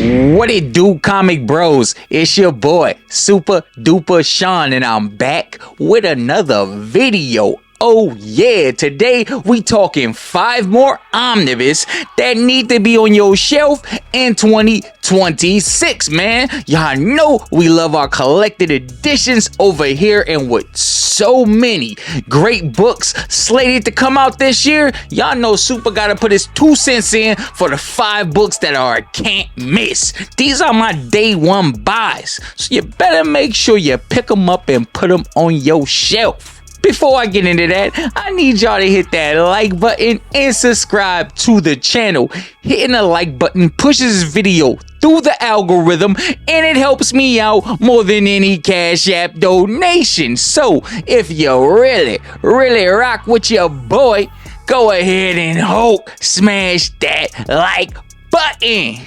What it do, comic bros? It's your boy, Super Duper Sean, and I'm back with another video. Oh yeah, today we talking 5 more Omnibus that need to be on your shelf in 2026, man. Y'all know we love our collected editions over here, and with so many great books slated to come out this year, y'all know Super gotta put his 2 cents in for the 5 books that are a can't miss. These are my day one buys, so you better make sure you pick them up and put them on your shelf. Before I get into that, I need y'all to hit that like button and subscribe to the channel. Hitting the like button pushes this video through the algorithm, and it helps me out more than any Cash App donation. So if you really rock with your boy, go ahead and Hulk smash that like button.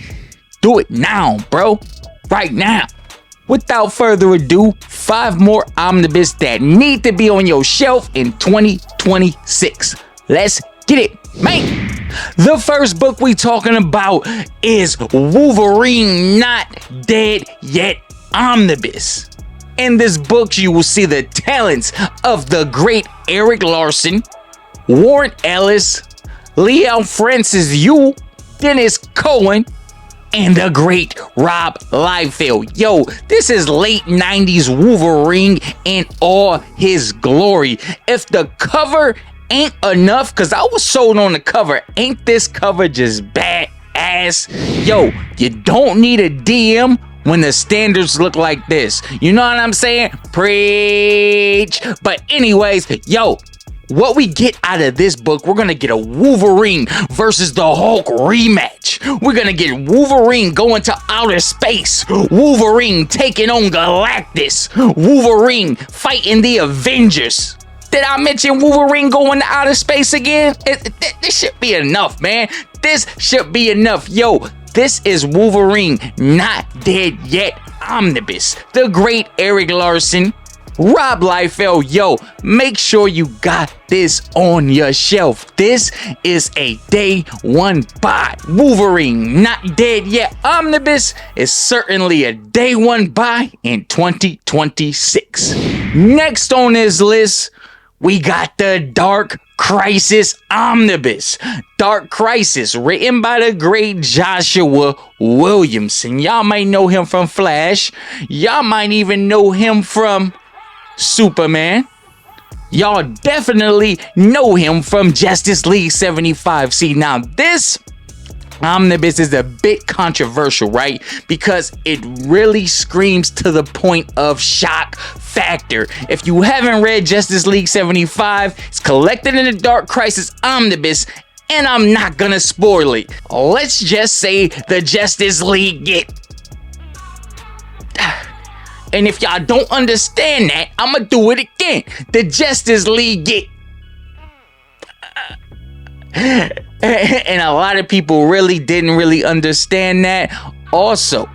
Do it now, bro. Right now. Without further ado, 5 more Omnibus that need to be on your shelf in 2026. Let's get it, man. The first book we talking about is Wolverine Not Dead Yet Omnibus. In this book, you will see the talents of the great Erik Larsen, Warren Ellis, Leon Francis Yu, Dennis Cohen, and the great Rob Liefeld. Yo, this is late 90s Wolverine in all his glory. If the cover ain't enough, because I was sold on the cover, ain't this cover just badass? Yo, you don't need a DM when the standards look like this. You know what I'm saying? Preach. But anyways, yo, what we get out of this book, we're gonna get a Wolverine versus the Hulk rematch. We're gonna get Wolverine going to outer space, Wolverine taking on Galactus, Wolverine fighting the Avengers. Did I mention Wolverine going to outer space again? This should be enough, man. This should be enough. Yo, this is Wolverine Not Dead Yet Omnibus. The great Erik Larsen, Rob Liefeld. Yo, make sure you got this on your shelf. This is a day one buy. Wolverine Not Dead Yet Omnibus is certainly a day one buy in 2026. Next on this list, we got the Dark Crisis Omnibus. Dark Crisis, written by the great Joshua Williamson. Y'all might know him from Flash. Y'all might even know him from Superman. Y'all definitely know him from Justice League 75. See, now this Omnibus is a bit controversial, right? Because it really screams to the point of shock factor. If you haven't read Justice League 75, it's collected in the Dark Crisis Omnibus, and I'm not gonna spoil it. Let's just say the Justice League get... And if y'all don't understand that, I'ma do it again. The Justice League get... And a lot of people didn't really understand that. Also,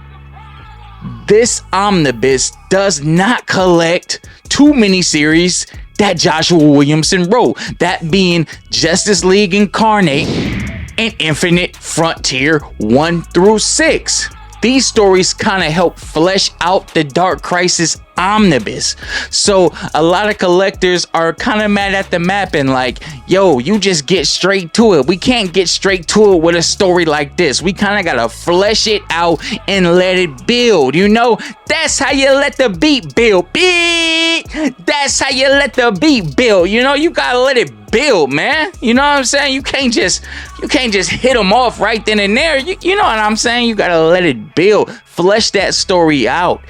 this Omnibus does not collect 2 miniseries that Joshua Williamson wrote. That being Justice League Incarnate and Infinite Frontier 1 through 6. These stories kind of help flesh out the Dark Crisis Omnibus. So a lot of collectors are kind of mad at the map and like, yo, you just get straight to it. We can't get straight to it with a story like this. We kind of gotta flesh it out and let it build, you know? That's how you let the beat build. Beat! That's how you let the beat build. You know, you gotta let it build, man. You know what I'm saying? You can't just hit them off right then and there. You know what I'm saying? You gotta let it build. Flesh that story out.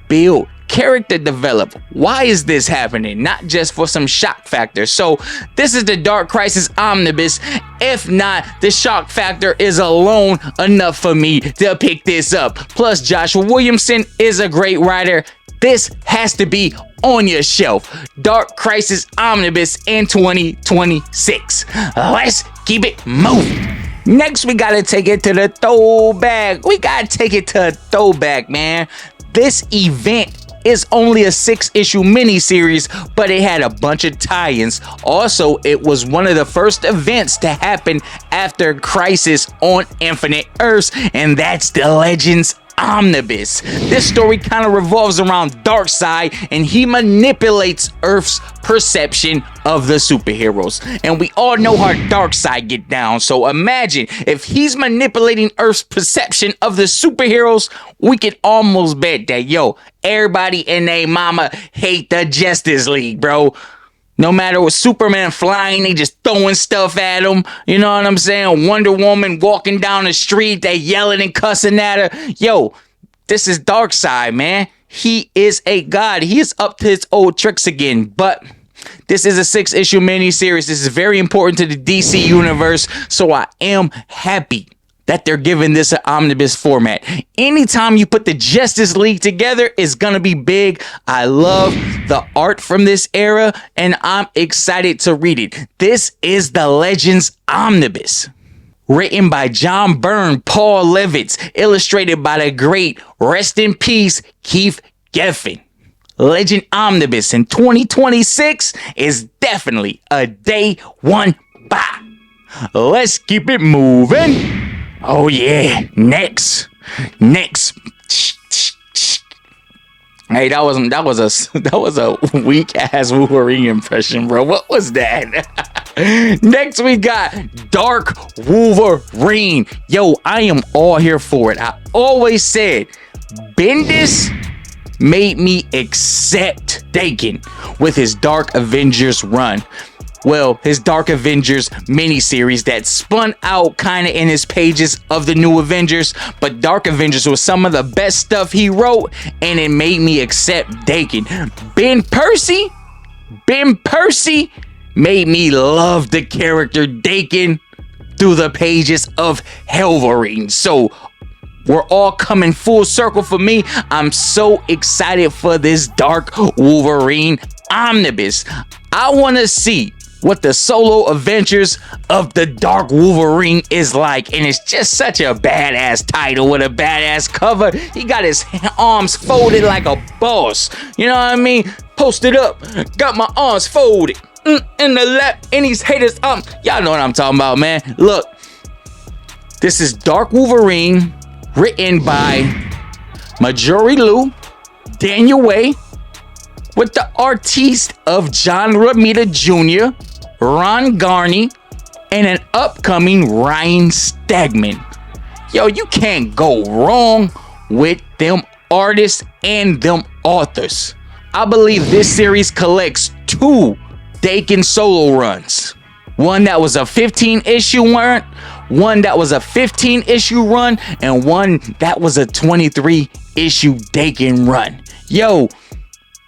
Build. Character develop. Why is this happening? Not just for some shock factor. So this is the Dark Crisis Omnibus. If not, the shock factor is alone enough for me to pick this up. Plus, Joshua Williamson is a great writer. This has to be on your shelf. Dark Crisis Omnibus in 2026. Let's keep it moving. Next, we gotta take it to the throwback. We gotta take it to a throwback, man. This event is only a 6-issue miniseries, but it had a bunch of tie-ins. Also, it was one of the first events to happen after Crisis on Infinite Earths, and that's the Legends Omnibus. This story kind of revolves around Darkseid, and he manipulates Earth's perception of the superheroes. And we all know how Darkseid get down, so imagine if he's manipulating Earth's perception of the superheroes, we could almost bet that, yo, everybody and they mama hate the Justice League, bro. No matter what, Superman flying, they just throwing stuff at him. You know what I'm saying? Wonder Woman walking down the street, they yelling and cussing at her. Yo, this is Darkseid, man. He is a god. He is up to his old tricks again. But this is a 6-issue miniseries. This is very important to the DC universe. So I am happy that they're giving this an omnibus format. Anytime you put the Justice League together, it's gonna be big. I love the art from this era, and I'm excited to read it. This is the Legends Omnibus. Written by John Byrne, Paul Levitz, illustrated by the great, rest in peace, Keith Giffen. Legend Omnibus in 2026 is definitely a day one buy. Let's keep it moving. Oh yeah, next. Hey, that was a weak ass Wolverine impression, bro. What was that? Next we got Dark Wolverine. Yo, I am all here for it. I always said Bendis made me accept Daken with his Dark Avengers run. Well, his Dark Avengers miniseries that spun out kind of in his pages of the New Avengers, but Dark Avengers was some of the best stuff he wrote, and it made me accept Daken. Ben Percy made me love the character Daken through the pages of Wolverine. So we're all coming full circle for me. I'm so excited for this Dark Wolverine Omnibus. I want to see what the solo adventures of the Dark Wolverine is like, and it's just such a badass title with a badass cover. He got his arms folded like a boss, you know what I mean? Posted up, got my arms folded in the lap, and these haters y'all know what I'm talking about, man. Look, this is Dark Wolverine, written by Majori Liu, Daniel Way, with the artiste of John Romita Jr., Ron Garney, and an upcoming Ryan Stegman. Yo, you can't go wrong with them artists and them authors. I believe this series collects 2 Daken solo runs. One that was a 15-issue run, one that was a 15-issue run, and one that was a 23-issue Daken run. Yo,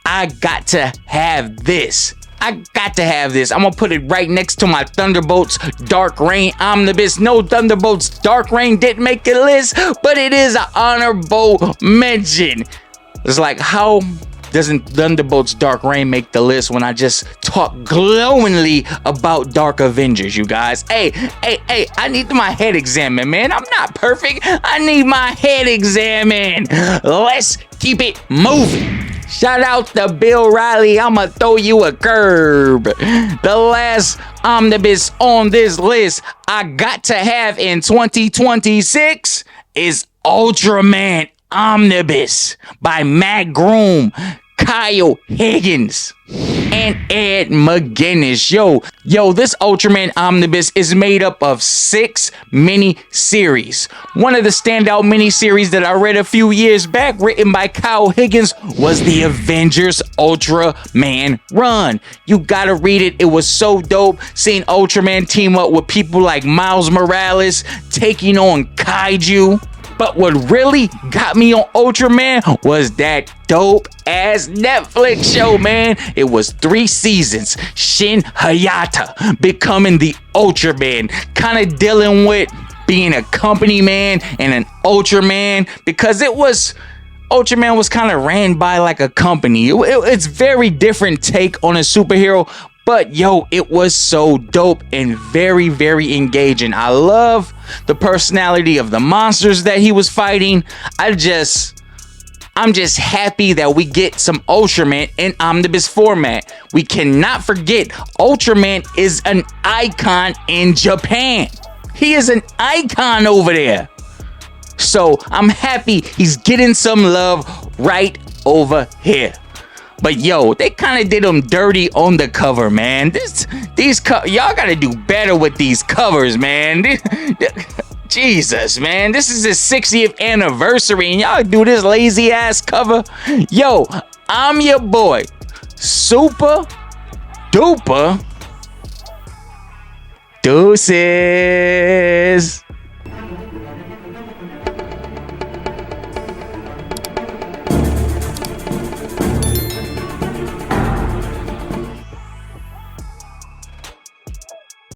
I got to have this. I'm gonna put it right next to my Thunderbolts Dark Reign Omnibus. No, Thunderbolts Dark Reign didn't make the list, but it is an honorable mention. It's like, how doesn't Thunderbolts Dark Reign make the list when I just talk glowingly about Dark Avengers, you guys? Hey, I need my head examined, man. I'm not perfect. I need my head examined. Let's keep it moving. Shout out to Bill Riley, I'ma throw you a curb. The last omnibus on this list I got to have in 2026 is Ultraman Omnibus by Matt Groom, Kyle Higgins, and Ed McGuinness. Yo, this Ultraman Omnibus is made up of 6 mini-series. One of the standout mini-series that I read a few years back, written by Kyle Higgins, was the Avengers Ultraman run. You gotta read it. It was so dope seeing Ultraman team up with people like Miles Morales, taking on Kaiju. But what really got me on Ultraman was that dope ass Netflix show, man. It was 3 seasons. Shin Hayata becoming the Ultraman, kind of dealing with being a company man and an Ultraman, because Ultraman was kind of ran by like a company. It's very different take on a superhero. But yo, it was so dope and very, very engaging. I love the personality of the monsters that he was fighting. I'm just happy that we get some Ultraman in Omnibus format. We cannot forget Ultraman is an icon in Japan. He is an icon over there. So I'm happy he's getting some love right over here. But yo, they kind of did him dirty on the cover, man. Y'all gotta do better with these covers, man. Jesus, man, this is his 60th anniversary and y'all do this lazy ass cover. Yo, I'm your boy, Super Duper Deuces.